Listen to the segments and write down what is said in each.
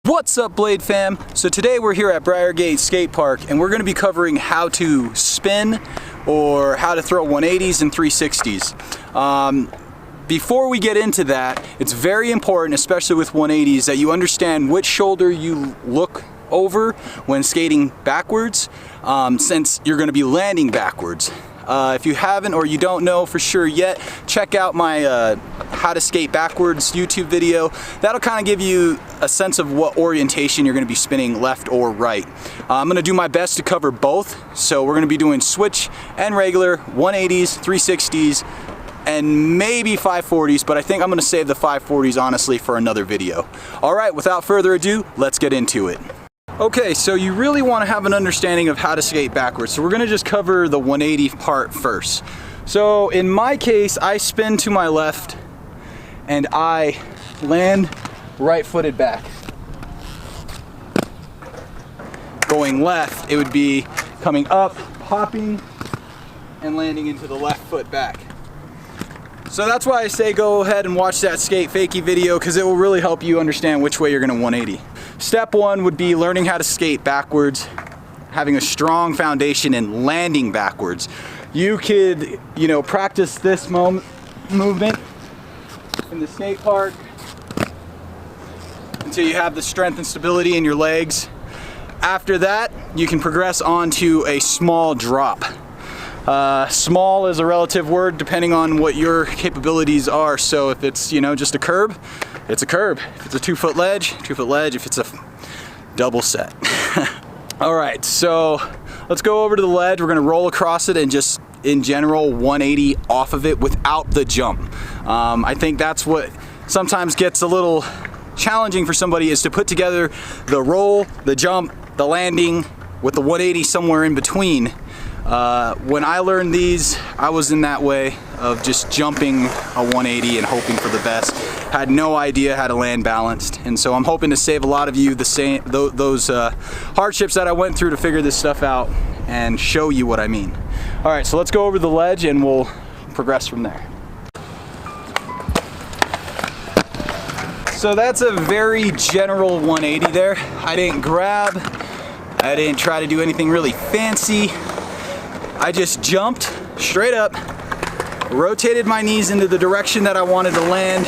What's up, Blade fam? So today we're here at Briargate Skate Park and we're going to be covering how to spin or how to throw 180s and 360s. Before we get into that, it's very important, especially with 180s, that you understand which shoulder you look over when skating backwards, since you're going to be landing backwards. If you haven't or you don't know for sure yet, check out my how to skate backwards YouTube video. That'll kind of give you a sense of what orientation you're going to be spinning, left or right. I'm going to do my best to cover both, so we're going to be doing switch and regular, 180s, 360s, and maybe 540s, but I think I'm going to save the 540s honestly for another video. Alright, without further ado, let's get into it. Okay, so you really want to have an understanding of how to skate backwards, so we're going to just cover the 180 part first. So in my case, I spin to my left and I land right-footed back. Going left, it would be coming up, popping, and landing into the left foot back. So that's why I say go ahead and watch that skate fakie video, because it will really help you understand which way you're going to 180. Step one would be learning how to skate backwards, having a strong foundation and landing backwards. You could, practice this movement in the skate park until you have the strength and stability in your legs. After that, you can progress on to a small drop. Small is a relative word depending on what your capabilities are. So if it's, just a curb, it's a curb. If it's a 2-foot ledge, 2-foot ledge. If it's a double set. All right, so let's go over to the ledge. We're gonna roll across it and just, in general, 180 off of it without the jump. I think that's what sometimes gets a little challenging for somebody, is to put together the roll, the jump, the landing with the 180 somewhere in between. When I learned these, I was in that way of just jumping a 180 and hoping for the best. Had no idea how to land balanced, and so I'm hoping to save a lot of you those hardships that I went through to figure this stuff out and show you what I mean. All right, so let's go over the ledge and we'll progress from there. So that's a very general 180 there. I didn't grab, I didn't try to do anything really fancy. I just jumped straight up, rotated my knees into the direction that I wanted to land,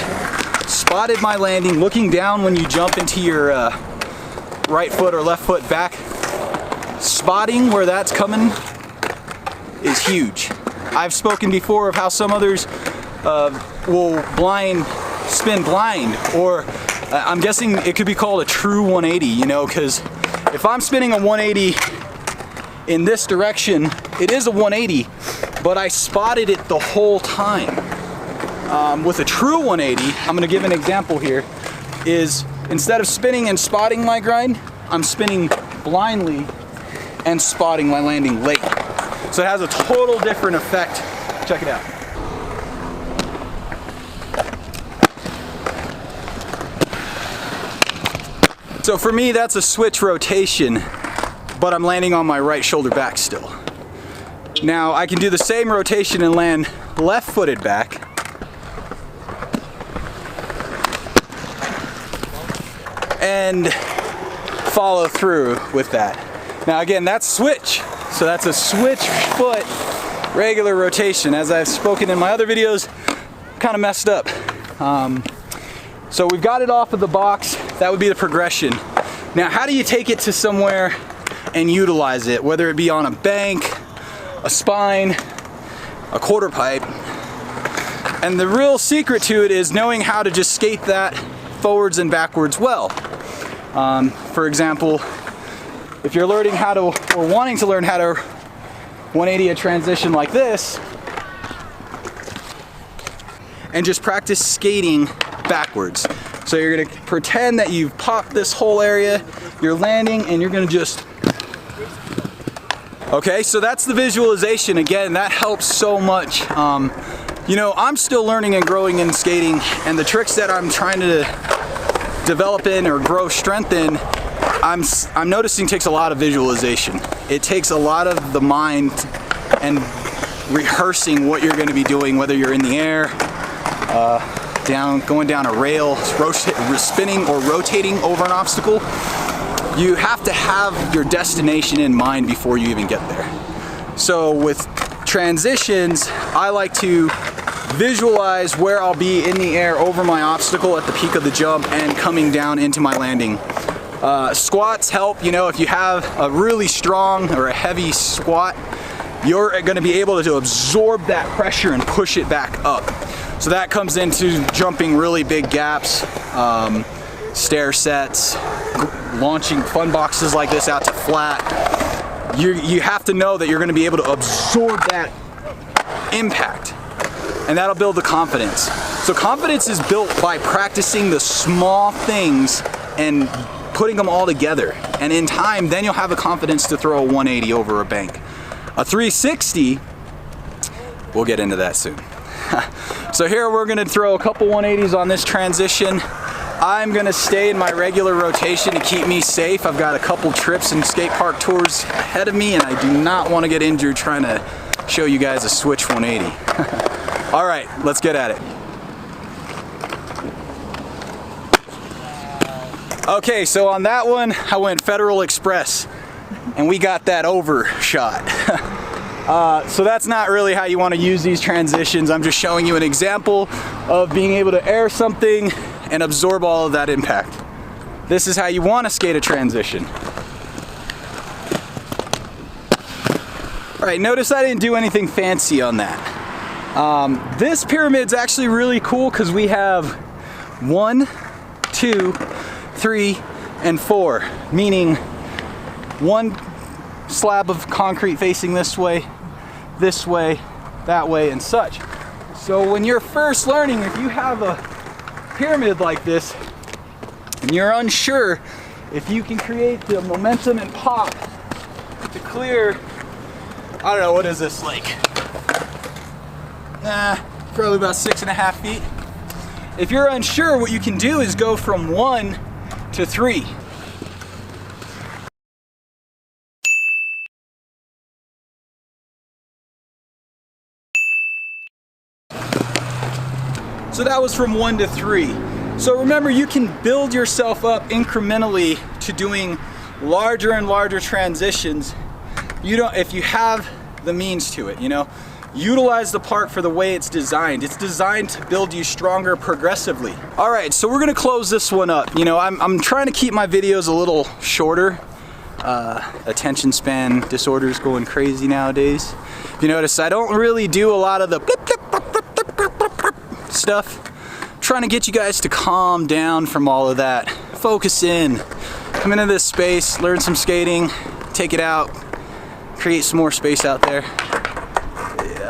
spotted my landing, looking down when you jump into your right foot or left foot back. Spotting where that's coming is huge. I've spoken before of how some others will spin blind, or I'm guessing it could be called a true 180, because if I'm spinning a 180 in this direction, it is a 180, but I spotted it the whole time. With a true 180, I'm going to give an example here, is instead of spinning and spotting my grind, I'm spinning blindly and spotting my landing late. So it has a total different effect. Check it out. So for me, that's a switch rotation, but I'm landing on my right shoulder back still. Now I can do the same rotation and land left-footed back. And follow through with that. Now again, that's switch. So that's a switch foot regular rotation. As I've spoken in my other videos, kind of messed up. So we've got it off of the box. That would be the progression. Now how do you take it to somewhere and utilize it, whether it be on a bank, a spine, a quarter pipe? And the real secret to it is knowing how to just skate that forwards and backwards well. For example, if you're learning how to, or wanting to learn how to 180 a transition like this, and just practice skating backwards. So you're gonna pretend that you've popped this whole area, you're landing, and you're gonna just, okay, so that's the visualization. Again, that helps so much. I'm still learning and growing in skating, and the tricks that I'm trying to develop in or grow strength in, I'm noticing takes a lot of visualization. It takes a lot of the mind and rehearsing what you're going to be doing, whether you're in the air, going down a rail, spinning or rotating over an obstacle, you have to have your destination in mind before you even get there. So with transitions, I like to visualize where I'll be in the air over my obstacle at the peak of the jump and coming down into my landing. Squats help, you know, if you have a really strong or a heavy squat, you're gonna be able to absorb that pressure and push it back up. So that comes into jumping really big gaps, stair sets, launching fun boxes like this out to flat. You have to know that you're gonna be able to absorb that impact, and that'll build the confidence. So confidence is built by practicing the small things and putting them all together. And in time, then you'll have the confidence to throw a 180 over a bank. A 360, we'll get into that soon. So here we're gonna throw a couple 180s on this transition. I'm gonna stay in my regular rotation to keep me safe. I've got a couple trips and skate park tours ahead of me, and I do not wanna get injured trying to show you guys a switch 180. All right, let's get at it. Okay, so on that one, I went Federal Express, and we got that overshot. So that's not really how you want to use these transitions. I'm just showing you an example of being able to air something and absorb all of that impact. This is how you want to skate a transition. All right, notice I didn't do anything fancy on that. This pyramid's actually really cool because we have 1, 2, 3, and 4, meaning one slab of concrete facing this way, that way, and such. So when you're first learning, if you have a pyramid like this and you're unsure if you can create the momentum and pop to clear, I don't know, what is this, like, probably about 6.5 feet. If you're unsure, what you can do is go from 1 to 3. So that was from 1 to 3. So remember, you can build yourself up incrementally to doing larger and larger transitions. If you have the means to it, you know. Utilize the park for the way it's designed. It's designed to build you stronger progressively. All right, so we're gonna close this one up. You know, I'm trying to keep my videos a little shorter. Attention span disorders going crazy nowadays. If you notice, I don't really do a lot of the blip, blip, blip, blip, blip, blip, blip, blip stuff. I'm trying to get you guys to calm down from all of that. Focus in. Come into this space, learn some skating, take it out, create some more space out there.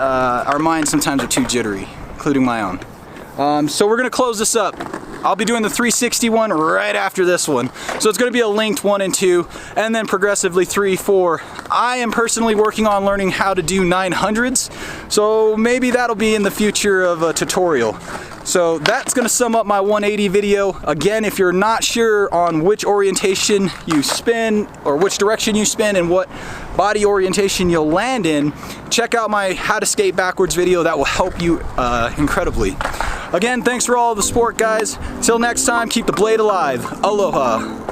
Our minds sometimes are too jittery, including my own. So we're gonna close this up. I'll be doing the 361 right after this one. So it's gonna be a linked 1 and 2, and then progressively 3, 4. I am personally working on learning how to do 900s, so maybe that'll be in the future of a tutorial. So that's gonna sum up my 180 video. Again, if you're not sure on which orientation you spin, or which direction you spin, and what body orientation you'll land in, check out my How to Skate Backwards video. That will help you incredibly. Again, thanks for all the support, guys. Till next time, keep the blade alive. Aloha.